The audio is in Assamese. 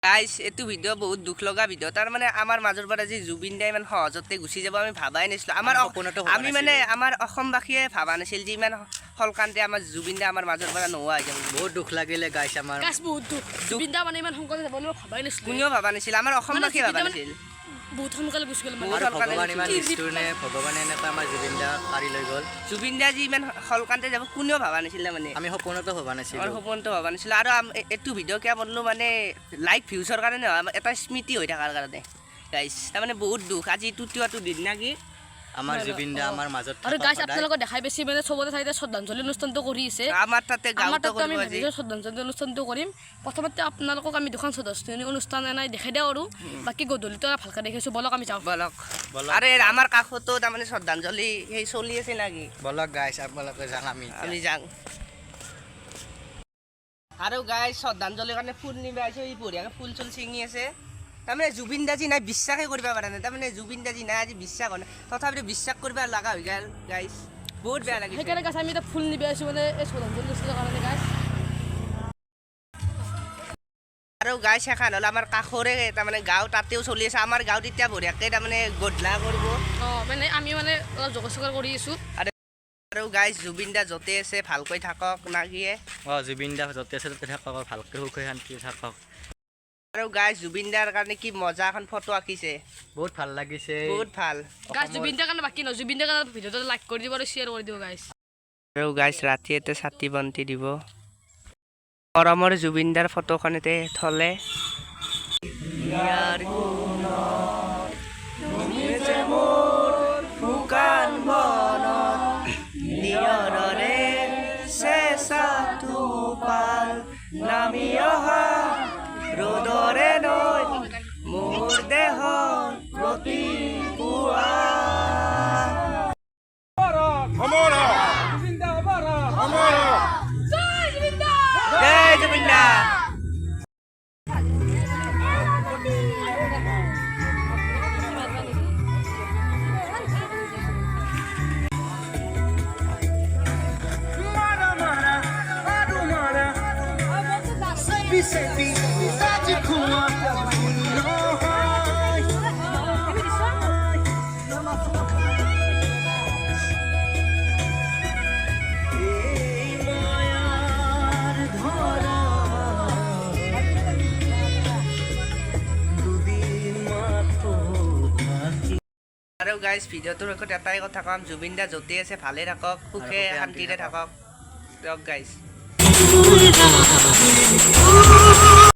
গাইস এটো ভিডিও বহুত দুখ লগা ভিডিও তাৰ মানে আমাৰ মাজৰ পৰা যে জুবিন দাই ইমান সহজতে গুছি যাব আমি ভাবাই নাছিলো আমি মানে আমাৰ অসমবাসীয়ে ভাবা নাছিল যে ইমান হলকান্তে আমাৰ জুবিন দা আমাৰ মাজৰ পৰা নোৱা হৈ যাব বহুত দুখ লাগিলে গাইস আমাৰ গাইস বহুত দুখ জুবিন দা মানে ইমান সংকটে যাব ভাবাই নাছিল কোনেও ভাবা নাছিল আমাৰ অসমবাসীয়ে ভাবা নাছিল বহুত সোনকালে গুছি গ'ল বহুত ভগৱান ইমান নিষ্ঠুৰনে ভগৱানে এনেকৈ আমাৰ জুবিন দা পাৰি লৈ গ'ল জুবিন দা যি ইমান হলকান্তে যাব কোনেও ভাবা নাছিল মানে আমি সপোনতো ভাবা নাছিলো আৰু সপোনতো ভাবা নাছিল আৰু এটো ভিডিও কিয় বনলো মানে লাইক ভিউজৰ কাৰণে এটা স্মৃতি হৈ থাকাৰ কাৰণে গাইস তাৰ মানে বহুত দুখ আজি তৃতীয়টো দিন নাকি আমাৰ জুবিন দা আমাৰ মাজত আৰু গাইস আপোনালোকক দেখাই বেছি মানে সবতে ঠাইতে শ্ৰদ্ধাঞ্জলি অনুষ্ঠানটো কৰি আছে আমাৰ তাতে গাঁৱত আমি শ্ৰদ্ধাঞ্জলি অনুষ্ঠানটো কৰিম প্ৰথমতে আপোনালোকক আমি দুখন শ্ৰদ্ধাঞ্জলি অনুষ্ঠান এনাই দেখাই দিওঁ আৰু বাকি গধূলিটো ভালকৈ দেখাইছো বলক আমি যাওঁ বলক আৰু আমাৰ কাষতো তাৰমানে শ্ৰদ্ধাঞ্জলি সেই চলি আছে নাকি বলক গাইস আপোনালোকে যাং আমি যাং আৰু গাইস শ্ৰদ্ধাঞ্জলিৰ কাৰণে ফুল নিব আহিছো এই বঢ়িয়াকে ফুল চুল ছিঙি আছে তাৰমানে জুবিন দাজি নাই বিশ্বাসে কৰিব পৰা নাই তাৰমানে জুবিন দাজি নাই আজি বিশ্বাস হয় তথাপিতো বিশ্বাস কৰিব লগা হৈ গ'ল গাইস বহুত বেয়া লাগিছে সেইকাৰণে গাইস আমি এটা ফুল নিব আহিছো মানে এই শ্ৰদ্ধাঞ্জলি অনুষ্ঠানৰ কাৰণে গাইস আৰু গাইস এখন হ'ল আমাৰ কাষৰে তাৰমানে গাঁও তাতেও চলি আছে আমাৰ গাঁৱত এতিয়া বঢ়িয়াকে তাৰমানে গধলা কৰিব মানে আমি মানে অলপ যোগাযোগ কৰি আছো আৰু গাইস জুবিন দা য'তে আছে ভালকৈ থাকক নাগিয়ে জুবিন দা য'তে আছে ত'তে থাকক ভালকৈ সুখে শান্তি থাকক আৰু গাইস জুবিন দাৰ কাৰণে কি মজা এখন ফটো আঁকিছে বহুত ভাল লাগিছে বহুত ভাল গাইস জুবিন দাৰ কাৰণে বাকি ন জুবিন দাৰ কাৰণে ভিডিওটো লাইক কৰি দিব আৰু শ্বেয়াৰ কৰি দিব গাইস আৰু গাইস ৰাতিতে ছাতি বন্তি দিব গৰমৰ জুবিন দাৰ ফটোখনতে থলে ইয়াৰ তুমি যে মোৰ শুকান বনত নিয়ৰৰে চেঁচাটো পাল নামি অহা ৰ'দৰে নৈ মোৰ দেহৰ প্ৰতি পুৱা জয় জুবিন দা আৰু গাইস ভিডিওটোৰ শেষত এটাই কথা কম জুবিন দা য'তে আছে ভালে থাকক সুখে শান্তিৰে থাকক দিয়ক গাইস